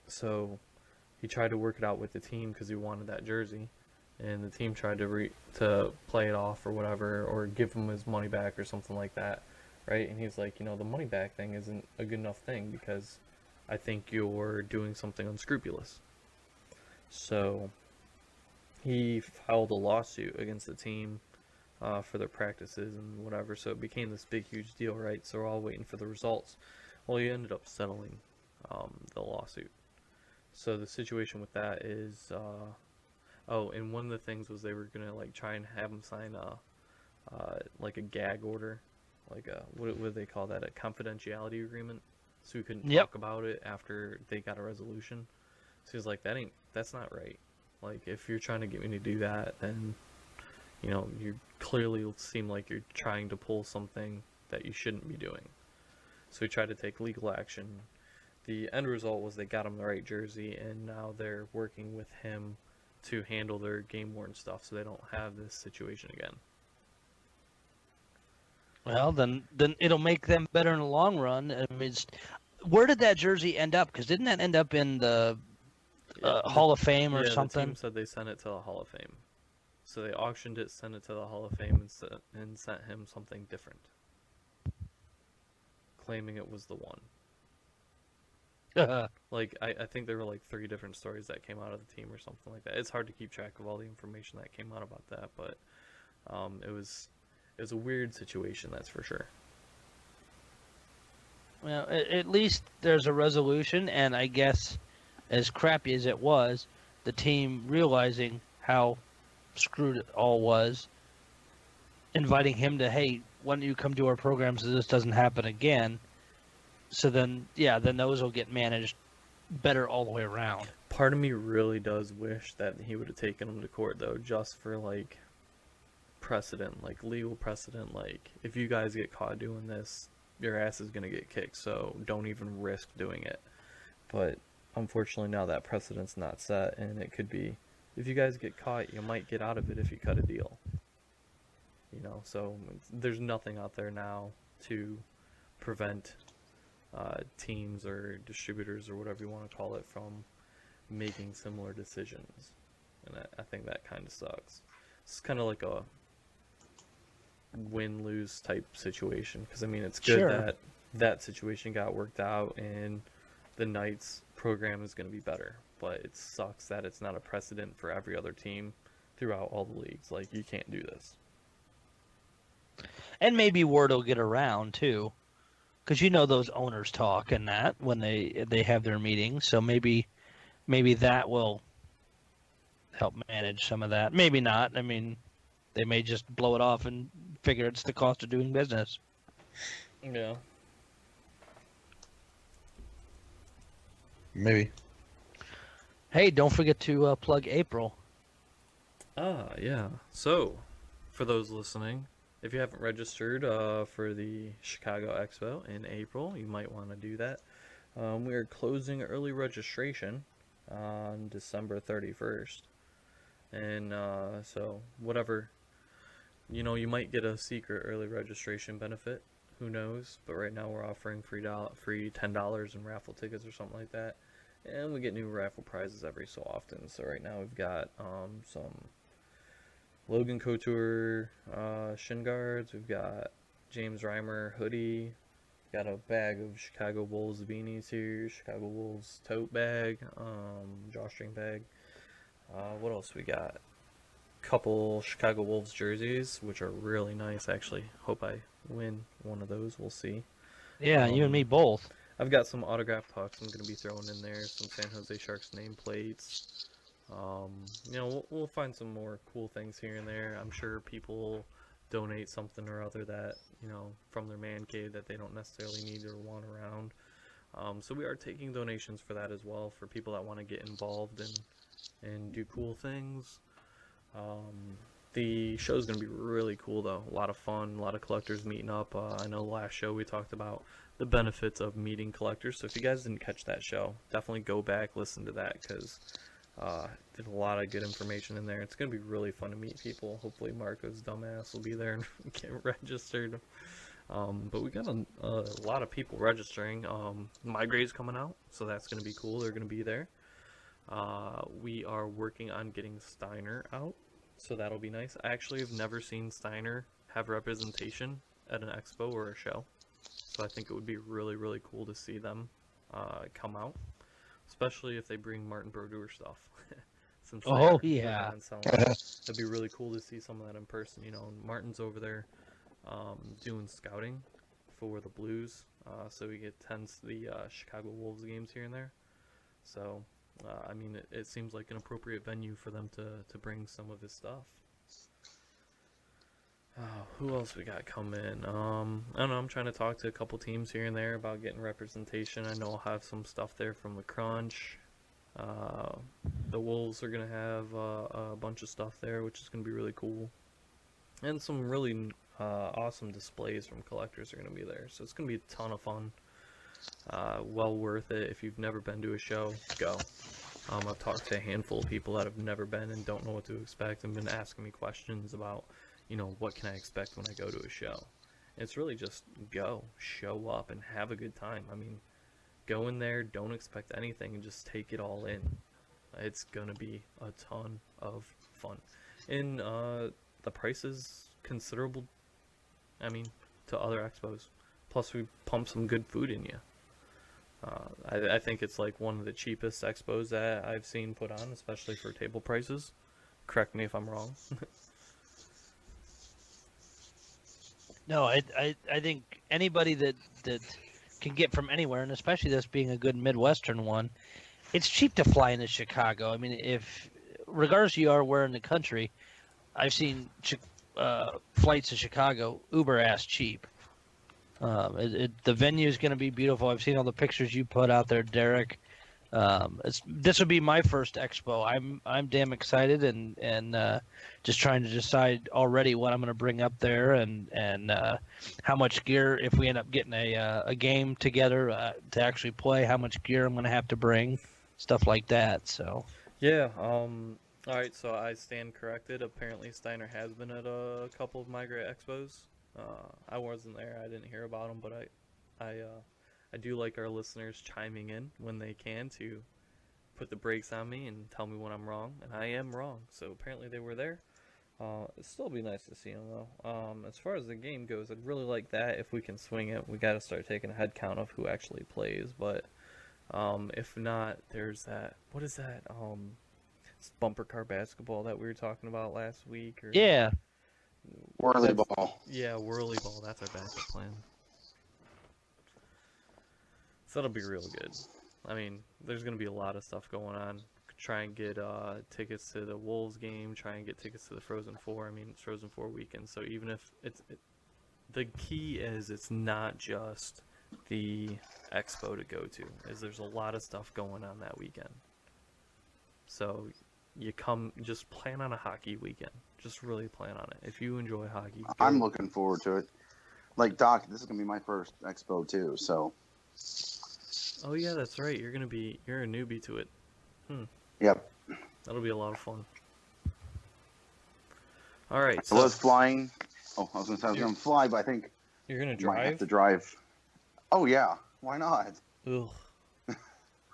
So he tried to work it out with the team because he wanted that jersey, and the team tried to play it off or whatever, or give him his money back or something like that, right? And he's like, the money back thing isn't a good enough thing because I think you're doing something unscrupulous. So he filed a lawsuit against the team for their practices and whatever, so it became this big, huge deal, right? So we're all waiting for the results. Well, he ended up settling the lawsuit. So the situation with that is, and one of the things was they were gonna try and have him sign a gag order, what do they call that? A confidentiality agreement, so he couldn't talk about it after they got a resolution. So he's like, that's not right. If you're trying to get me to do that, then you clearly seem like you're trying to pull something that you shouldn't be doing. So he tried to take legal action. The end result was they got him the right jersey, and now they're working with him to handle their GameWorn stuff so they don't have this situation again. Well, then it'll make them better in the long run. I mean, where did that jersey end up? Because didn't that end up in the Hall of Fame or something? The team said they sent it to the Hall of Fame. So they auctioned it, sent it to the Hall of Fame, and sent him something different, claiming it was the one. I think there were 3 different stories that came out of the team or something like that. It's hard to keep track of all the information that came out about that, but it was a weird situation, that's for sure. Well, at least there's a resolution, and I guess, as crappy as it was, the team realizing how screwed it all was, inviting him to, hey, why don't you come to our program so this doesn't happen again? So then those will get managed better all the way around. Part of me really does wish that he would have taken him to court, though, just for precedent, legal precedent. If you guys get caught doing this, your ass is gonna get kicked, so don't even risk doing it. But unfortunately now that precedent's not set, and it could be, if you guys get caught, you might get out of it if you cut a deal. So there's nothing out there now to prevent teams or distributors or whatever you want to call it from making similar decisions, and I think that kind of sucks. It's kind of like a win-lose type situation, because it's good that situation got worked out and the Knights program is going to be better, but it sucks that it's not a precedent for every other team throughout all the leagues. You can't do this. And maybe word will get around too, because those owners talk and that when they have their meetings. So maybe that will help manage some of that. Maybe not. They may just blow it off and figure it's the cost of doing business. Yeah. Maybe. Hey, don't forget to plug April. Yeah. So, for those listening, if you haven't registered for the Chicago Expo in April, you might want to do that. We are closing early registration on December 31st. And so, whatever, you might get a secret early registration benefit. Who knows? But right now we're offering free $10 in raffle tickets or something like that. And we get new raffle prizes every so often. So right now we've got some Logan Couture shin guards. We've got James Reimer hoodie. Got a bag of Chicago Bulls beanies here. Chicago Bulls tote bag. Drawstring bag. What else we got? Couple Chicago Wolves jerseys, which are really nice. Actually, hope I win one of those. We'll see. Yeah, you and me both. I've got some autographed pucks I'm going to be throwing in there. Some San Jose Sharks nameplates. You know, we'll find some more cool things here and there. I'm sure people will donate something or other that, you know, from their man cave that they don't necessarily need or want around. So we are taking donations for that as well, for people that want to get involved and do cool things. The show's going to be really cool, though. A lot of fun, a lot of collectors meeting up. I know last show we talked about the benefits of meeting collectors, so if you guys didn't catch that show, definitely go back, listen to that, because there's a lot of good information in there. It's going to be really fun to meet people. Hopefully Marco's dumbass will be there and get registered. But we got a lot of people registering. My grade's coming out, so that's going to be cool. They're going to be there. We are working on getting Steiner out, so that'll be nice. I actually have never seen Steiner have representation at an expo or a show, so I think it would be really, really cool to see them come out, especially if they bring Martin Brodeur stuff. Since Oh, they're yeah. on selling it. It'd be really cool to see some of that in person. You know, Martin's over there doing scouting for the Blues, so we get tends the Chicago Wolves games here and there. So, I mean, it seems like an appropriate venue for them to bring some of his stuff. Who else we got coming? I don't know, I'm trying to talk to a couple teams here and there about getting representation. I know I'll have some stuff there from the Crunch. The Wolves are going to have a bunch of stuff there, which is going to be really cool. And some really awesome displays from collectors are going to be there. So it's going to be a ton of fun. Well worth it. If you've never been to a show, go. I've talked to a handful of people that have never been and don't know what to expect and been asking me questions about, you know, what can I expect when I go to a show. It's really just go, show up, and have a good time. I mean, go in there, don't expect anything, and just take it all in. It's going to be a ton of fun. And the price is considerable, I mean, to other expos. Plus, we pump some good food in you. I think it's like one of the cheapest expos that I've seen put on, especially for table prices. Correct me if I'm wrong. No, I think anybody that can get from anywhere, and especially this being a good Midwestern one, it's cheap to fly into Chicago. I mean, if regardless you are where in the country, I've seen flights to Chicago uber ass cheap. The venue is going to be beautiful. I've seen all the pictures you put out there, Derek. This would be my first expo. I'm damn excited and just trying to decide already what I'm going to bring up there and how much gear, if we end up getting a game together to actually play, how much gear I'm going to have to bring, stuff like that. So Yeah, all right, so I stand corrected. Apparently Steiner has been at a couple of Migrate Expos. I wasn't there, I didn't hear about them, but I do like our listeners chiming in when they can to put the brakes on me and tell me when I'm wrong, and I am wrong, so apparently they were there. It'd still be nice to see them, though. As far as the game goes, I'd really like that if we can swing it. We gotta start taking a head count of who actually plays, but if not, there's that, what is that, it's bumper car basketball that we were talking about last week, or yeah, Whirly ball. yeah, whirly ball, that's our backup plan. So that'll be real good. I mean, there's going to be a lot of stuff going on. Try and get tickets to the Wolves game, try and get tickets to the Frozen 4. I mean, it's Frozen 4 weekend, so even if the key is it's not just the expo to go to, is there's a lot of stuff going on that weekend. So you just plan on a hockey weekend. Just really plan on it. If you enjoy hockey, go. I'm looking forward to it. Like Doc, this is gonna be my first expo too, so. Oh yeah, that's right. You're a newbie to it. Yep. That'll be a lot of fun. All right. I was flying. Oh, I was gonna say I was gonna fly, but I think You're gonna I might have drive? to drive. Oh yeah, why not? Ugh.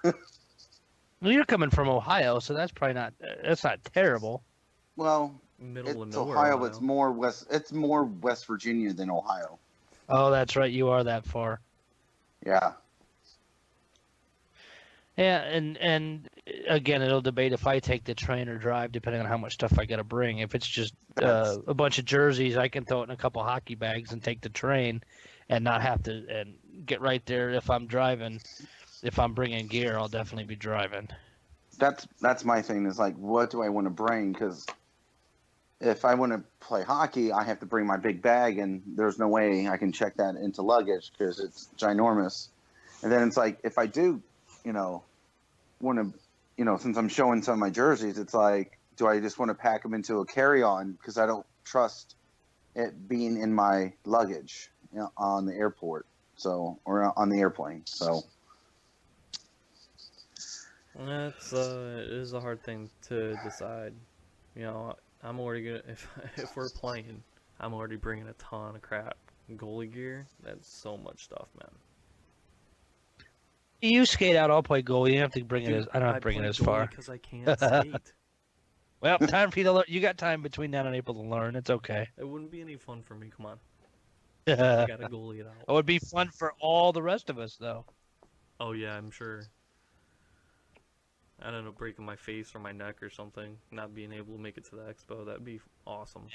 well, you're coming from Ohio, so that's not terrible. Well, Middle of it's nowhere. Ohio. Ohio. It's more west. It's more West Virginia than Ohio. Oh, that's right, you are that far. Yeah. Yeah, and again, it'll debate if I take the train or drive, depending on how much stuff I got to bring. If it's just a bunch of jerseys, I can throw it in a couple hockey bags and take the train, and not have to and get right there. If I'm driving, if I'm bringing gear, I'll definitely be driving. that's my thing. Is like, what do I want to bring? Because if I want to play hockey, I have to bring my big bag, and there's no way I can check that into luggage because it's ginormous. And then it's like, if I do, want to, since I'm showing some of my jerseys, it's like, do I just want to pack them into a carry-on because I don't trust it being in my luggage on the airport, or on the airplane. So That's it is a hard thing to decide. I'm already gonna if we're playing, I'm already bringing a ton of crap. Goalie gear, that's so much stuff, man. You skate out, I'll play goal. You don't have to bring it Dude, as I don't have to bring it as far. because I can't skate. Well, time for you to learn. You got time between now and April to learn. It's okay. It wouldn't be any fun for me. Come on, I It gotta goalie it out. would be fun for all the rest of us, though. Oh yeah, I'm sure. I don't know, breaking my face or my neck or something, not being able to make it to the expo. That'd be awesome.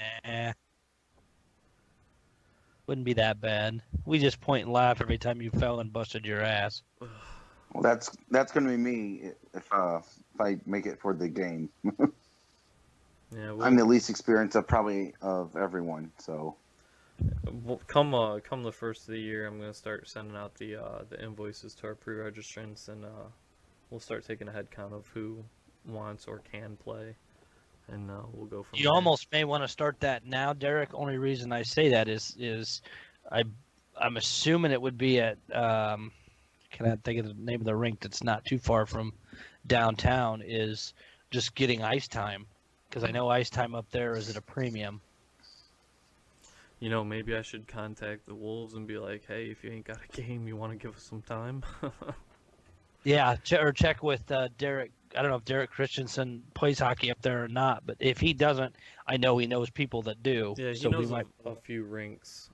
Wouldn't be that bad. We just point and laugh every time you fell and busted your ass. well, that's going to be me if I make it for the game. Yeah, I'm the least experienced of everyone. So well, come the first of the year, I'm gonna start sending out the invoices to our pre-registrants, and we'll start taking a head count of who wants or can play, and we'll go from You there. almost may want to start that now, Derek. Only reason I say that is I'm assuming it would be at can I think of the name of the rink that's not too far from downtown, is just getting ice time, because I know ice time up there is at a premium. Maybe I should contact the Wolves and be like, hey, if you ain't got a game, you want to give us some time? Yeah, or check with Derek. I don't know if Derek Christensen plays hockey up there or not, but if he doesn't, I know he knows people that do. Yeah, he so knows we might... a few rinks.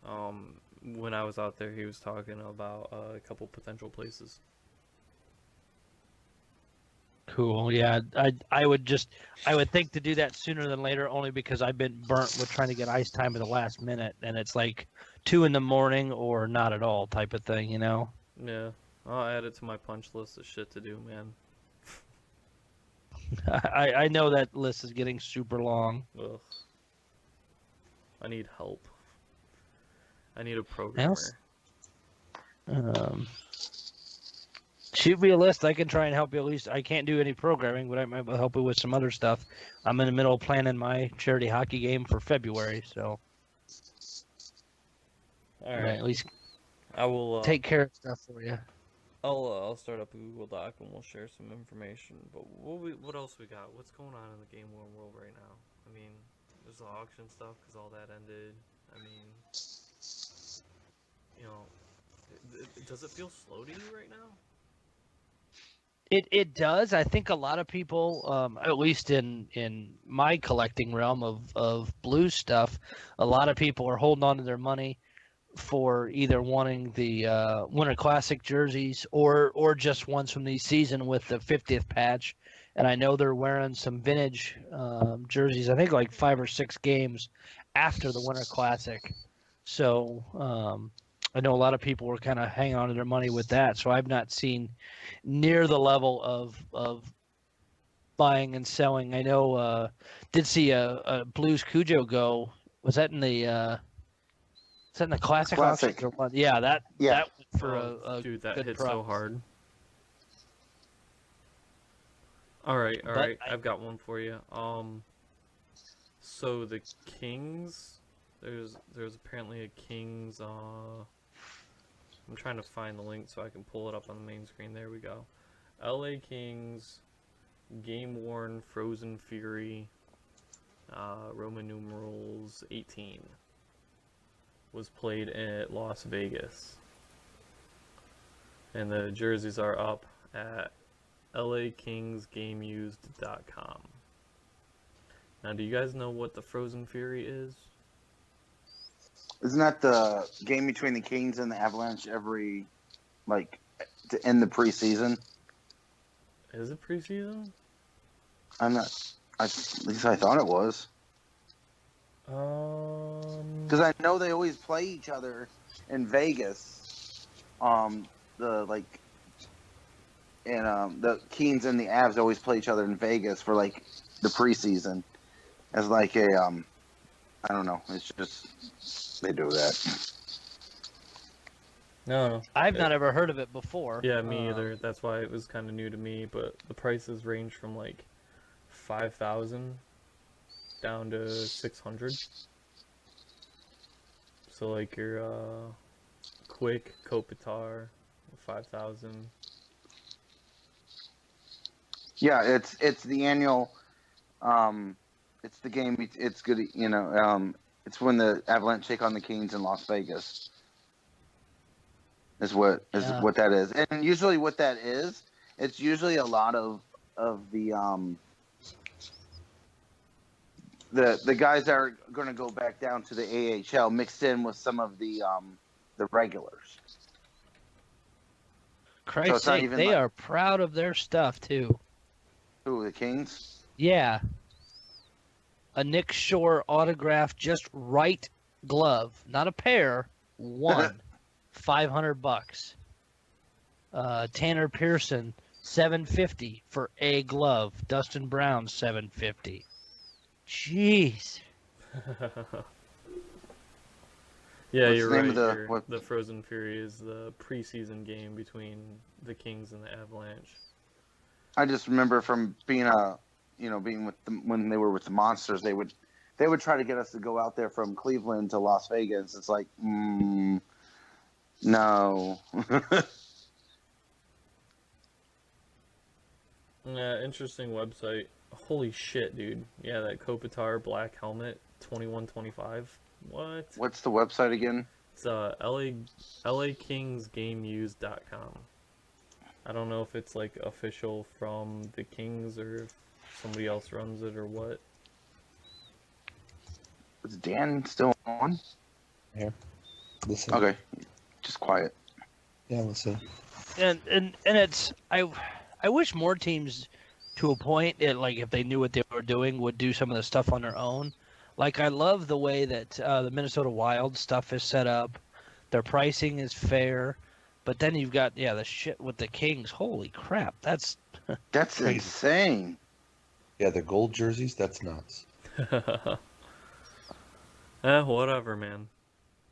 When I was out there, he was talking about a couple potential places. Cool. Yeah, I would think to do that sooner than later, only because I've been burnt with trying to get ice time at the last minute, and it's like 2 a.m. or not at all type of thing, Yeah, I'll add it to my punch list of shit to do, man. I know that list is getting super long. Ugh. I need help. I need a programmer. Shoot me a list. I can try and help you. At least I can't do any programming, but I might help you with some other stuff. I'm in the middle of planning my charity hockey game for February, so All right. at least I will take care of stuff for you. I'll start up a Google Doc and we'll share some information. But what else we got? What's going on in the GameWorn world right now? I mean, there's the auction stuff because all that ended. I mean, does it feel slow to you right now? It does. I think a lot of people, at least in my collecting realm of blue stuff, a lot of people are holding on to their money for either wanting the Winter Classic jerseys or just ones from the season with the 50th patch. And I know they're wearing some vintage jerseys, I think like 5 or 6 games after the Winter Classic. So I know a lot of people were kind of hanging on to their money with that. So I've not seen near the level of buying and selling. I know did see a Blues Cujo go. Was that in the is that in the classic auction or what? Yeah, that went for a dude, that good hit price. so hard. All right, I've got one for you. So the Kings, there's apparently a Kings. I'm trying to find the link so I can pull it up on the main screen. There we go. LA Kings, GameWorn Frozen Fury, Roman numerals 18. Was played at Las Vegas. And the jerseys are up at lakingsgameused.com. Now, do you guys know what the Frozen Fury is? Isn't that the game between the Kings and the Avalanche every, to end the preseason? Is it preseason? I'm not. At least I thought it was. Because I know they always play each other in Vegas. and the Kings and the Avs always play each other in Vegas for like the preseason as like a I don't know. It's just they do that. No. I've not ever heard of it before. Yeah, me either. That's why it was kind of new to me. But the prices range from like 5,000 down to 600. So like your Quick Kopitar, 5,000. Yeah, it's the annual. It's the game. It's good. You know, it's when the Avalanche take on the Kings in Las Vegas. Is what that is, and usually what that is, it's usually a lot of the guys that are going to go back down to the AHL mixed in with some of the regulars. Christ's not sake, even they like- are proud of their stuff too. Who, the Kings? Yeah. A Nick Shore autographed just right glove, not a pair, one. $500. Tanner Pearson, $750 for a glove. Dustin Brown, $750. Jeez. Yeah, What's you're the name right. of the- The Frozen Fury is the preseason game between the Kings and the Avalanche. I just remember from being being with them when they were with the Monsters, they would try to get us to go out there from Cleveland to Las Vegas. It's like, no. Yeah, interesting website. Holy shit, dude. Yeah, that Kopitar black helmet, 2125. What? What's the website again? It's LAKingsGameUse.com. I don't know if it's like official from the Kings or if somebody else runs it or what. Is Dan still on? Here. Listen. Okay, just quiet. Yeah, listen. And it's I wish more teams to a point like if they knew what they were doing would do some of the stuff on their own. Like I love the way that the Minnesota Wild stuff is set up. Their pricing is fair, but then you've got the shit with the Kings. Holy crap, that's crazy. Insane. Yeah, the gold jerseys, that's nuts. Whatever, man.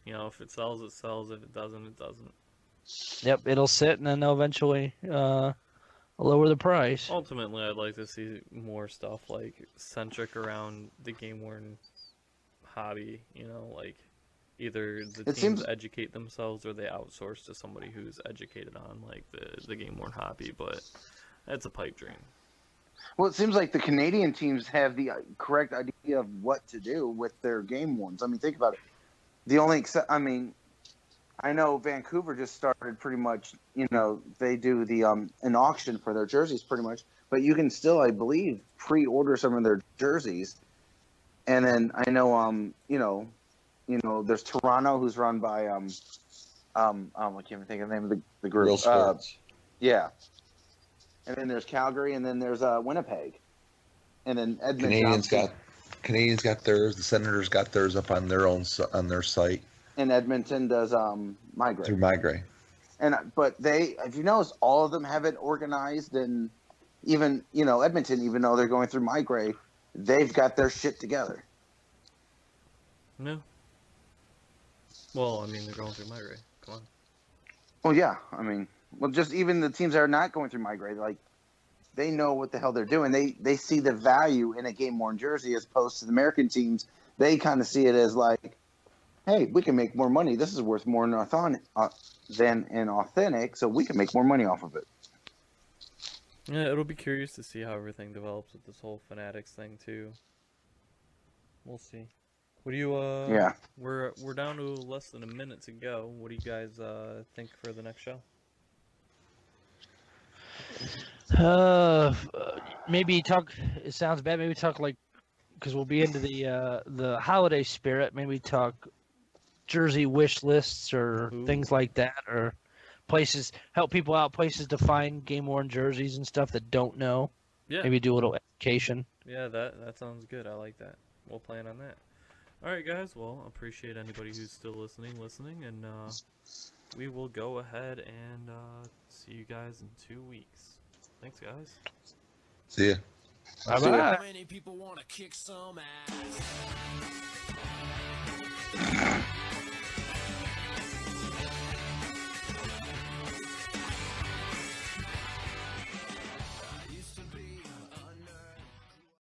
You know, if it sells, it sells. If it doesn't, it doesn't. Yep, it'll sit and then they'll eventually lower the price. Ultimately, I'd like to see more stuff like centric around the GameWorn hobby. You know, like either the teams seems- educate themselves or they outsource to somebody who's educated on like the GameWorn hobby. But that's a pipe dream. Well, it seems like the Canadian teams have the correct idea of what to do with their game warns. I mean, think about it. I know Vancouver just started pretty much, they do the an auction for their jerseys pretty much, but you can still, I believe, pre-order some of their jerseys. And then I know, there's Toronto, who's run by, I can't even think of the name of the group. Real Sports. Yeah. And then there's Calgary, and then there's Winnipeg. And then Edmonton. Canadians got theirs. The Senators got theirs up on their site. And Edmonton does Migrate. Through Migrate. But if you notice, all of them have it organized, and even Edmonton, even though they're going through Migrate, they've got their shit together. No. Well, I mean, they're going through Migrate. Come on. Well, yeah. Just even the teams that are not going through Migrate, like, they know what the hell they're doing. They see the value in a game-worn jersey as opposed to the American teams. They kind of see it as like, hey, we can make more money. This is worth more than an authentic, so we can make more money off of it. Yeah, it'll be curious to see how everything develops with this whole Fanatics thing too. We'll see. What do you Yeah. We're down to less than a minute to go. What do you guys think for the next show? Maybe talk. It sounds bad. Maybe talk because we'll be into the holiday spirit. Maybe talk jersey wish lists or things like that, or places help people out. Places to find game worn jerseys and stuff that don't know. Yeah. Maybe do a little education. Yeah, that sounds good. I like that. We'll plan on that. All right, guys. Well, appreciate anybody who's still listening, and we will go ahead and see you guys in 2 weeks. Thanks, guys. See ya. Bye See ya. bye. How many people want to kick some ass?